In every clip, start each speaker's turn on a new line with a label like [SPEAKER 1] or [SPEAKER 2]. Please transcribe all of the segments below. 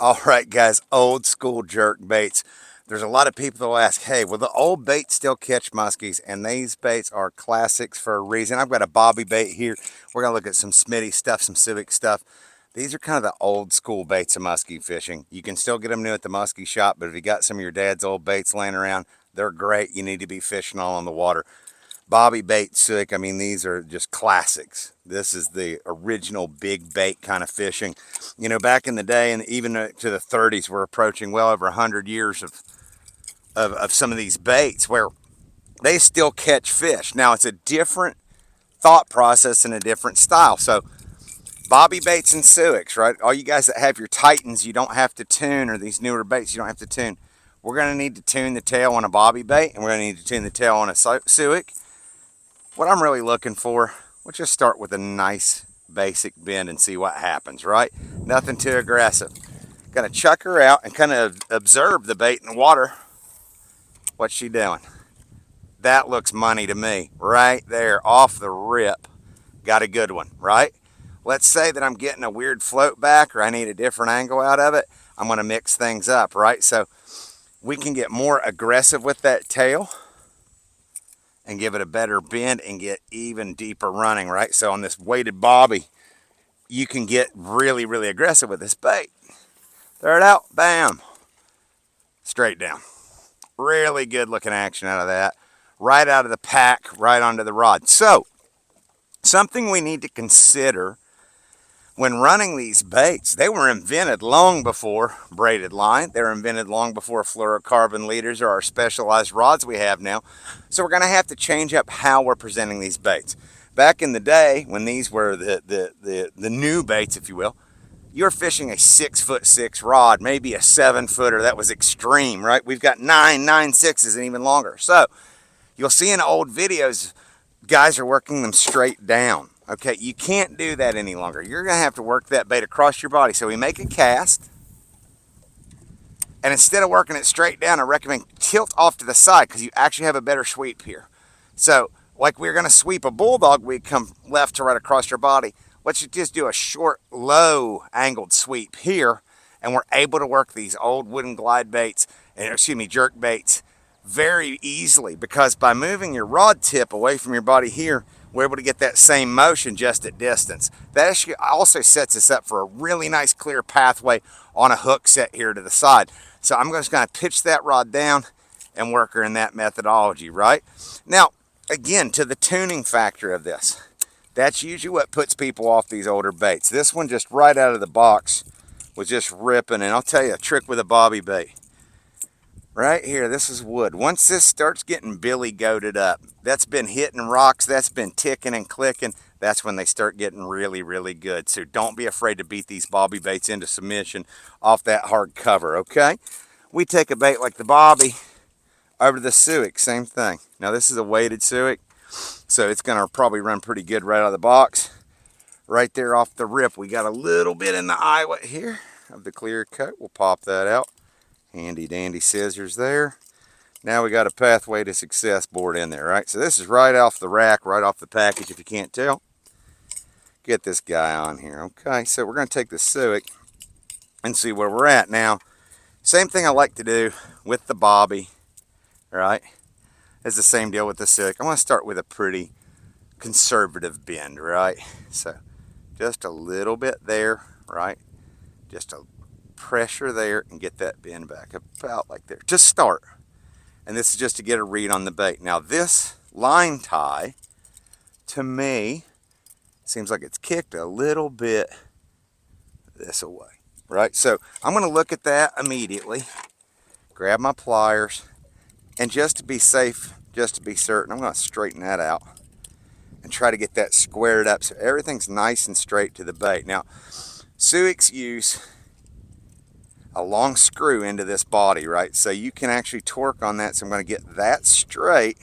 [SPEAKER 1] All right, guys, old school jerk baits. There's a lot of people that will ask, hey, will the old baits still catch muskies? And these baits are classics for a reason. I've got a bobby bait here. We're going to look at some Smitty stuff, some Civic stuff. These are kind of the old school baits of muskie fishing. You can still get them new at the Musky Shop, but if you got some of your dad's old baits laying around, they're great. You need to be fishing all on the water. Bobby bait, sick. I mean, these are just classics. This is the original big bait kind of fishing. You know, back in the day, and even to the 30s, we're approaching well over 100 years of some of these baits where they still catch fish. Now, it's a different thought process and a different style. So, bobby baits and suics, right? All you guys that have your Titans, you don't have to tune, or these newer baits, you don't have to tune. We're going to need to tune the tail on a bobby bait, and we're going to need to tune the tail on a suic. What I'm really looking for, we'll just start with a nice basic bend and see what happens, right? Nothing too aggressive. Gonna chuck her out and kind of observe the bait in the water. What's she doing? That looks money to me. Right there, off the rip. Got a good one, right? Let's say that I'm getting a weird float back or I need a different angle out of it. I'm gonna mix things up, right? So we can get more aggressive with that tail and give it a better bend and get even deeper running, right? So on this weighted bobby, you can get really, really aggressive with this bait. Throw it out, bam, straight down. Really good looking action out of that. Right out of the pack, right onto the rod. So, something we need to consider when running these baits, they were invented long before braided line. They were invented long before fluorocarbon leaders or our specialized rods we have now. So we're going to have to change up how we're presenting these baits. Back in the day, when these were the new baits, if you will, you're fishing a 6'6" rod, maybe a 7-footer. That was extreme, right? We've got 9.96s and even longer. So you'll see in old videos, guys are working them straight down. Okay, you can't do that any longer. You're going to have to work that bait across your body. So we make a cast, and instead of working it straight down, I recommend tilt off to the side because you actually have a better sweep here. So, like we're going to sweep a bulldog, we come left to right across your body. Let's just do a short, low angled sweep here, and we're able to work these old wooden glide baits, jerk baits, very easily because by moving your rod tip away from your body here, we're able to get that same motion just at distance. That actually also sets us up for a really nice clear pathway on a hook set here to the side. So I'm just going to pitch that rod down and work her in that methodology, right? Now, again, to the tuning factor of this, that's usually what puts people off these older baits. This one just right out of the box was just ripping, and I'll tell you a trick with a bobby bait. Right here, this is wood. Once this starts getting billy goated up, that's been hitting rocks, that's been ticking and clicking, that's when they start getting really, really good. So don't be afraid to beat these bobby baits into submission off that hard cover, okay? We take a bait like the bobby over to the suic, same thing. Now this is a weighted suic, so it's gonna probably run pretty good right out of the box. Right there off the rip, we got a little bit in the eyelet here of the clear coat. We'll pop that out. Handy dandy scissors there. Now we got a pathway to success board in there, right? So this is right off the rack, right off the package if you can't tell. Get this guy on here, okay? So we're going to take the suic and see where we're at. Now, same thing I like to do with the bobby, right? It's the same deal with the suic. I want to start with a pretty conservative bend, right? So just a little bit there, right? Just a pressure there and get that bend back about like there to start. And this is just to get a read on the bait. Now this line tie to me seems like it's kicked a little bit this away, right? So I'm going to look at that immediately, grab my pliers, and just to be safe, just to be certain, I'm going to straighten that out and try to get that squared up so everything's nice and straight to the bait. Now suics use a long screw into this body, right? So you can actually torque on that. So I'm going to get that straight.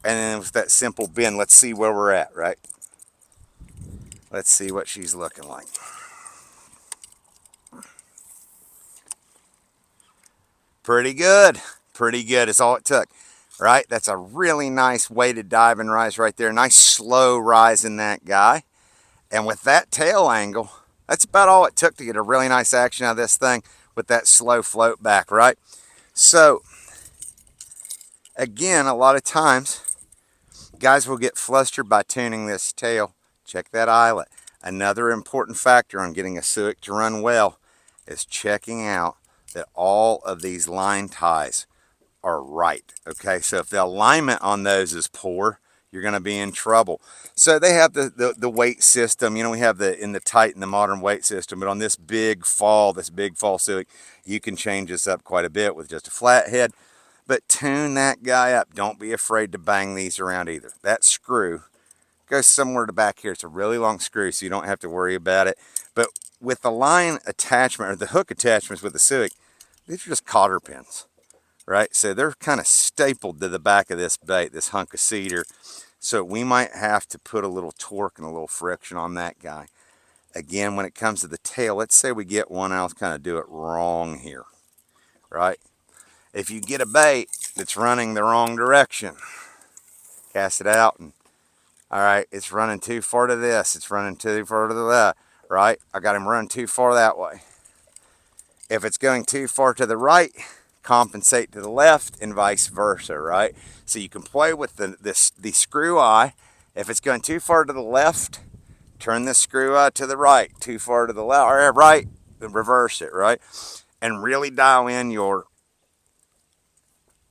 [SPEAKER 1] And then with that simple bend, let's see where we're at, right? Let's see what she's looking like. Pretty good. Pretty good is all it took, right? That's a really nice weighted dive and rise right there. Nice slow rise in that guy. And with that tail angle, That's about all it took to get a really nice action out of this thing with that slow float back, right? So, again, a lot of times, guys will get flustered by tuning this tail. Check that eyelet. Another important factor on getting a suic to run well is checking out that all of these line ties are right. Okay, so if the alignment on those is poor, you're going to be in trouble. So they have the weight system. You know, we have the in the Titan, the modern weight system, but on this big fall suic, you can change this up quite a bit with just a flat head. But tune that guy up. Don't be afraid to bang these around either. That screw goes somewhere to back here. It's a really long screw, so you don't have to worry about it. But with the line attachment or the hook attachments with the suic, these are just cotter pins, right? So they're kind of stapled to the back of this bait, this hunk of cedar. So we might have to put a little torque and a little friction on that guy. Again, when it comes to the tail, let's say we get one, I'll kind of do it wrong here, right? If you get a bait that's running the wrong direction, cast it out and, all right, it's running too far to this, it's running too far to that, right? I got him running too far that way. If it's going too far to the right, compensate to the left and vice versa, right? So you can play with the screw eye. If it's going too far to the left, turn the screw eye to the right. Too far to the left or right, reverse it, right? And really dial in your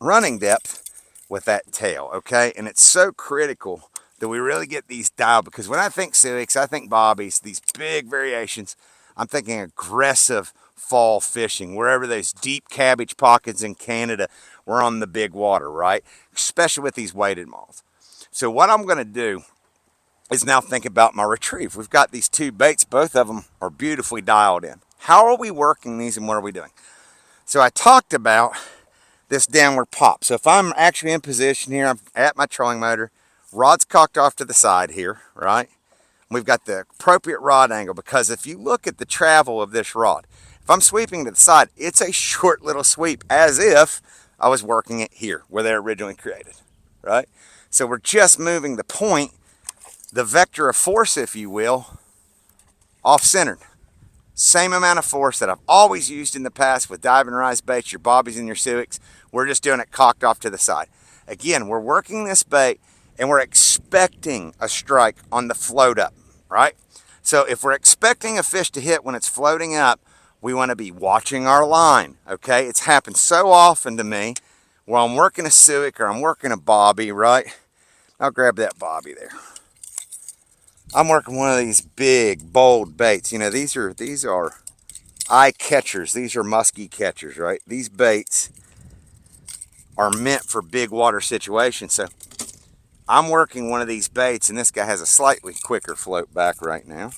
[SPEAKER 1] running depth with that tail, okay? And it's so critical that we really get these dialed, because when I think suics, I think bobbies, these big variations, I'm thinking aggressive fall fishing, wherever those deep cabbage pockets in Canada, we're on the big water, right? Especially with these weighted moths. So what I'm going to do is now think about my retrieve. We've got these two baits, both of them are beautifully dialed in. How are we working these and what are we doing? So I talked about this downward pop. So if I'm actually in position here, I'm at my trolling motor, rod's cocked off to the side here, right? We've got the appropriate rod angle, because if you look at the travel of this rod, if I'm sweeping to the side, it's a short little sweep, as if I was working it here where they're originally created, right? So we're just moving the point, the vector of force, if you will, off-centered. Same amount of force that I've always used in the past with diving rise baits, your bobbies and your suics. We're just doing it cocked off to the side. Again, we're working this bait and we're expecting a strike on the float up, right? So if we're expecting a fish to hit when it's floating up, we want to be watching our line, okay? It's happened so often to me where I'm working a suic or I'm working a bobby, right? I'll grab that bobby there. I'm working one of these big, bold baits. You know, these are eye catchers. These are musky catchers, right? These baits are meant for big water situations. So I'm working one of these baits, and this guy has a slightly quicker float back right now,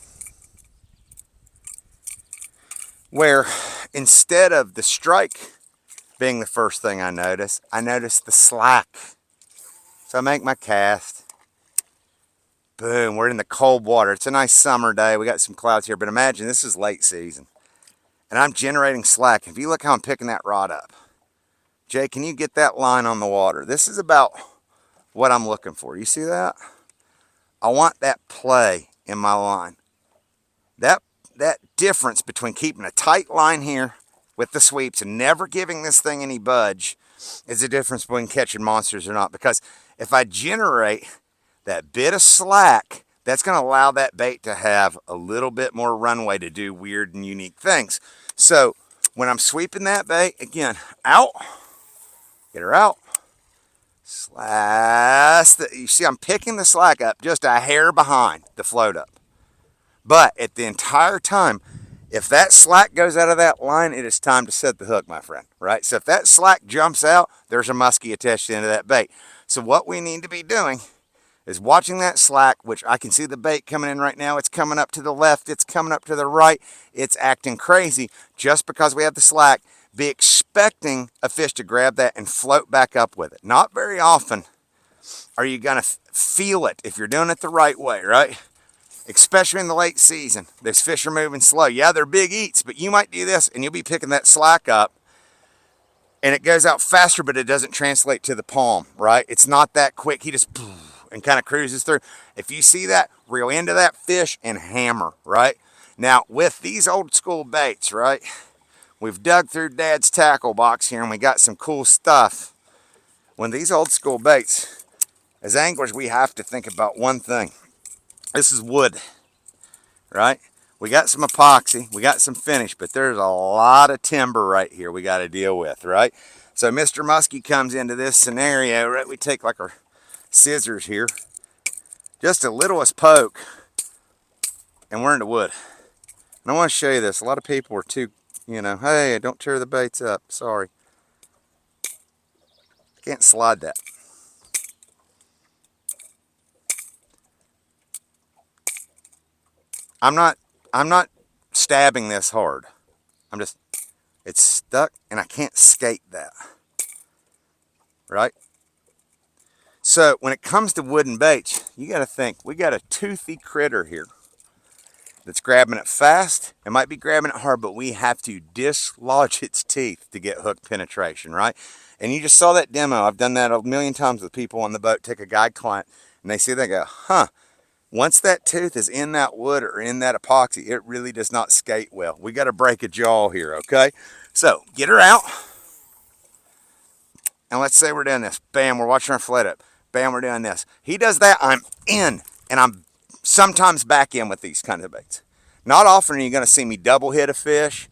[SPEAKER 1] where instead of the strike being the first thing I notice the slack. So I make my cast. Boom, we're in the cold water. It's a nice summer day. We got some clouds here, but imagine this is late season. And I'm generating slack. If you look how I'm picking that rod up. Jay, can you get that line on the water? This is about what I'm looking for. You see that? I want that play in my line. That difference between keeping a tight line here with the sweeps and never giving this thing any budge is the difference between catching monsters or not. Because if I generate that bit of slack, that's going to allow that bait to have a little bit more runway to do weird and unique things. So when I'm sweeping that bait, again, out, get her out, slash. You see, I'm picking the slack up just a hair behind the float up. But at the entire time, if that slack goes out of that line, it is time to set the hook, my friend, right? So if that slack jumps out, there's a muskie attached to the end of that bait. So what we need to be doing is watching that slack, which I can see the bait coming in right now. It's coming up to the left. It's coming up to the right. It's acting crazy. Just because we have the slack, be expecting a fish to grab that and float back up with it. Not very often are you going to feel it if you're doing it the right way, right? Especially in the late season. Those fish are moving slow. Yeah, they're big eats, but you might do this and you'll be picking that slack up and it goes out faster, but it doesn't translate to the palm, right? It's not that quick. He just and kind of cruises through. If you see that, reel into that fish and hammer, right? Now, with these old school baits, right, we've dug through Dad's tackle box here and we got some cool stuff. When these old school baits, as anglers, we have to think about one thing. This is wood, right? We got some epoxy, we got some finish, but there's a lot of timber right here we got to deal with, right? So Mr. Musky comes into this scenario, right? We take like our scissors here, just a littlest poke, and we're into wood. And I want to show you this. A lot of people are too, hey, don't tear the baits up. Sorry. Can't slide that. I'm not stabbing this hard. It's stuck and I can't skate that. Right? So when it comes to wooden baits, you got to think, we got a toothy critter here that's grabbing it fast. It might be grabbing it hard, but we have to dislodge its teeth to get hook penetration, right? And you just saw that demo. I've done that a million times with people on the boat. Take a guide client and they see that, go, huh, once that tooth is in that wood or in that epoxy, it really does not skate well. We got to break a jaw here, okay? So get her out. And let's say we're doing this. Bam, we're watching our flat up. Bam, we're doing this. He does that, I'm in. And I'm sometimes back in with these kinds of baits. Not often are you going to see me double hit a fish.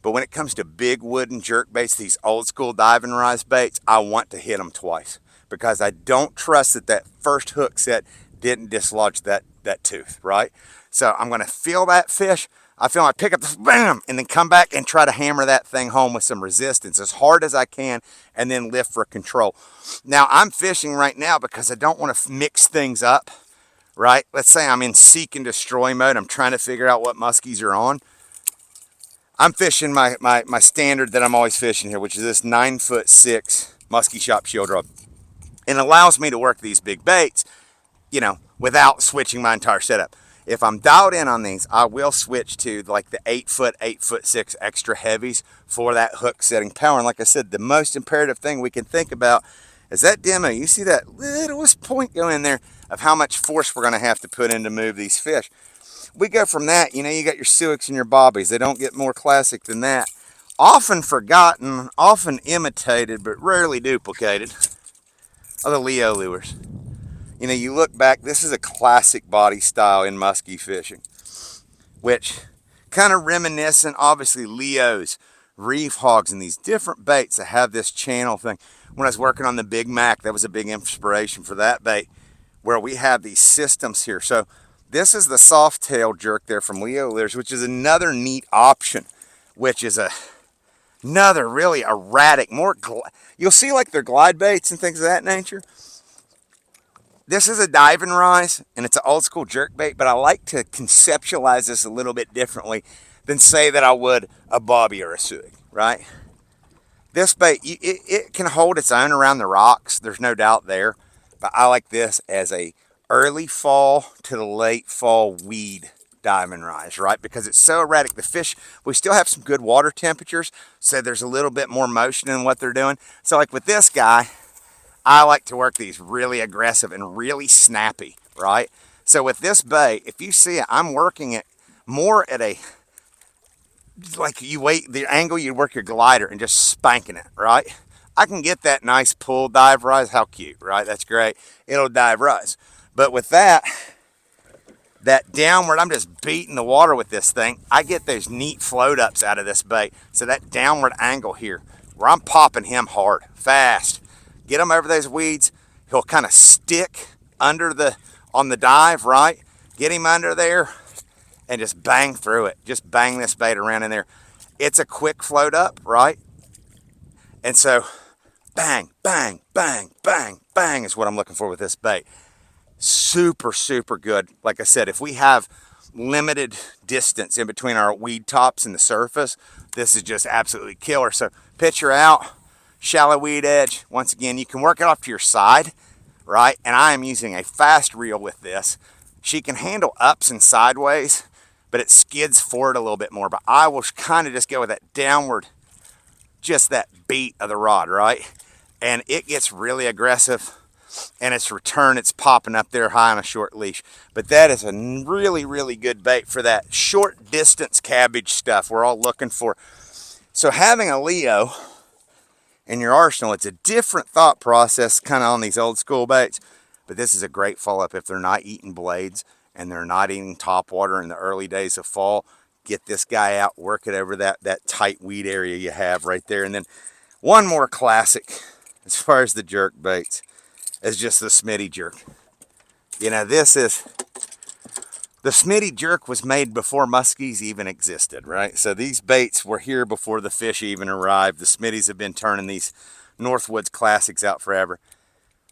[SPEAKER 1] But when it comes to big wooden jerk baits, these old school dive and rise baits, I want to hit them twice. Because I don't trust that that first hook set didn't dislodge that tooth, right? So I'm going to feel that fish. I feel like pick up this, bam, and then come back and try to hammer that thing home with some resistance as hard as I can and then lift for control. Now, I'm fishing right now because I don't want to mix things up, right? Let's say I'm in seek and destroy mode. I'm trying to figure out what muskies are on. I'm fishing my standard that I'm always fishing here, which is this 9'6" Musky Shop shield rod. And it allows me to work these big baits, without switching my entire setup. If I'm dialed in on these, I will switch to like the 8'6" extra heavies for that hook setting power. And like I said, the most imperative thing we can think about is that demo. You see that littlest point go in there of how much force we're going to have to put in to move these fish. We go from that, you got your Suics and your Bobbies. They don't get more classic than that. Often forgotten, often imitated, but rarely duplicated are the Leo lures. You look back, this is a classic body style in musky fishing, which kind of reminiscent, obviously, Leos, reef hogs, and these different baits that have this channel thing. When I was working on the Big Mac, that was a big inspiration for that bait, where we have these systems here. So this is the soft tail jerk there from Leo Lures, which is another neat option, which is another really erratic, you'll see like their glide baits and things of that nature. This is a dive and rise, and it's an old school jerk bait, but I like to conceptualize this a little bit differently than say that I would a bobby or a suic, right? This bait, it can hold its own around the rocks. There's no doubt there, but I like this as a early fall to the late fall weed dive and rise, right? Because it's so erratic. The fish, we still have some good water temperatures, so there's a little bit more motion in what they're doing. So like with this guy, I like to work these really aggressive and really snappy, right? So with this bait, if you see it, I'm working it more at like you wait, the angle you work your glider and just spanking it, right? I can get that nice pull dive rise. How cute, right? That's great. It'll dive rise. But with that downward, I'm just beating the water with this thing. I get those neat float ups out of this bait. So that downward angle here, where I'm popping him hard, fast. Get him over those weeds. He'll kind of stick on the dive, right? Get him under there and just bang through it. Just bang this bait around in there. It's a quick float up, right? And so bang, bang, bang, bang, bang is what I'm looking for with this bait. Super, super good. Like I said, if we have limited distance in between our weed tops and the surface, this is just absolutely killer. So pitch her out. Shallow weed edge. Once again, you can work it off to your side, right? And I am using a fast reel with this. She can handle ups and sideways, but it skids forward a little bit more. But I will kind of just go with that downward, just that beat of the rod, right? And it gets really aggressive. and its return, it's popping up there high on a short leash. But that is a really, really good bait for that short distance cabbage stuff we're all looking for. So having a Leo in your arsenal, it's a different thought process kind of on these old school baits, but this is a great follow-up if they're not eating blades and they're not eating topwater in the early days of fall. Get this guy out, work it over that tight weed area you have right there. And then one more classic as far as the jerk baits is just the Smity Jerk. You know, this is, the Smity Jerk was made before muskies even existed, right? So these baits were here before the fish even arrived. The Smitties have been turning these Northwoods classics out forever.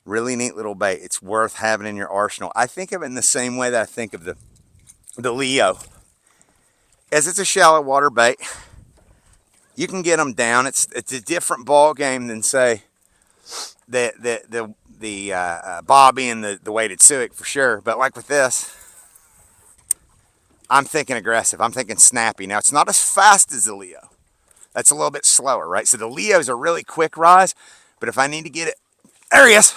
[SPEAKER 1] Really neat little bait. It's worth having in your arsenal. I think of it in the same way that I think of the Leo. As it's a shallow water bait, you can get them down. It's a different ball game than, say, the bobby and the weighted suic for sure. But like with this, I'm thinking aggressive. I'm thinking snappy. Now, it's not as fast as the Leo. That's a little bit slower, right? So the Leo's a really quick rise, but if I need to get it, there he is.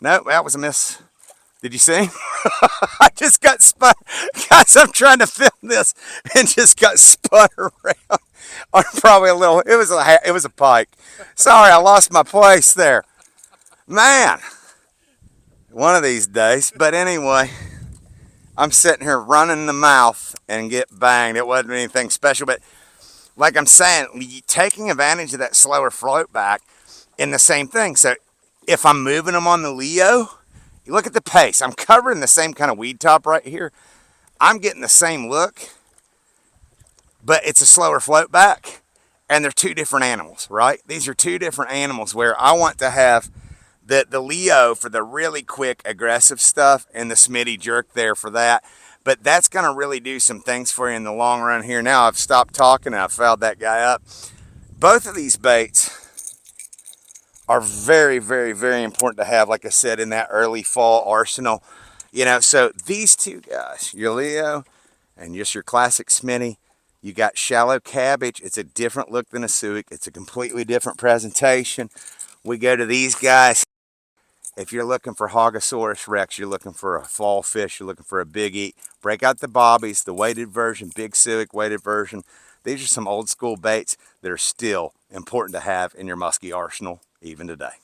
[SPEAKER 1] No, that was a miss. Did you see? I just got spun. Guys, I'm trying to film this and just got spun around on probably a little, it was a pike. Sorry, I lost my place there. Man, one of these days. But anyway, I'm sitting here running the mouth and get banged. It wasn't anything special, but like I'm saying, taking advantage of that slower float back in the same thing. So if I'm moving them on the Leo, you look at the pace. I'm covering the same kind of weed top right here. I'm getting the same look, but it's a slower float back, and they're two different animals, right? These are two different animals where I want to have the Leo for the really quick, aggressive stuff and the Smity Jerk there for that. But that's going to really do some things for you in the long run here. Now I've stopped talking and I've fouled that guy up. Both of these baits are very, very, very important to have, like I said, in that early fall arsenal. You know, so these two guys, your Leo and just your classic Smitty, you got shallow cabbage. It's a different look than a suic. It's a completely different presentation. We go to these guys. If you're looking for Hogosaurus Rex, you're looking for a fall fish, you're looking for a big eat, break out the bobbies, the weighted version, big suic weighted version. These are some old school baits that are still important to have in your musky arsenal even today.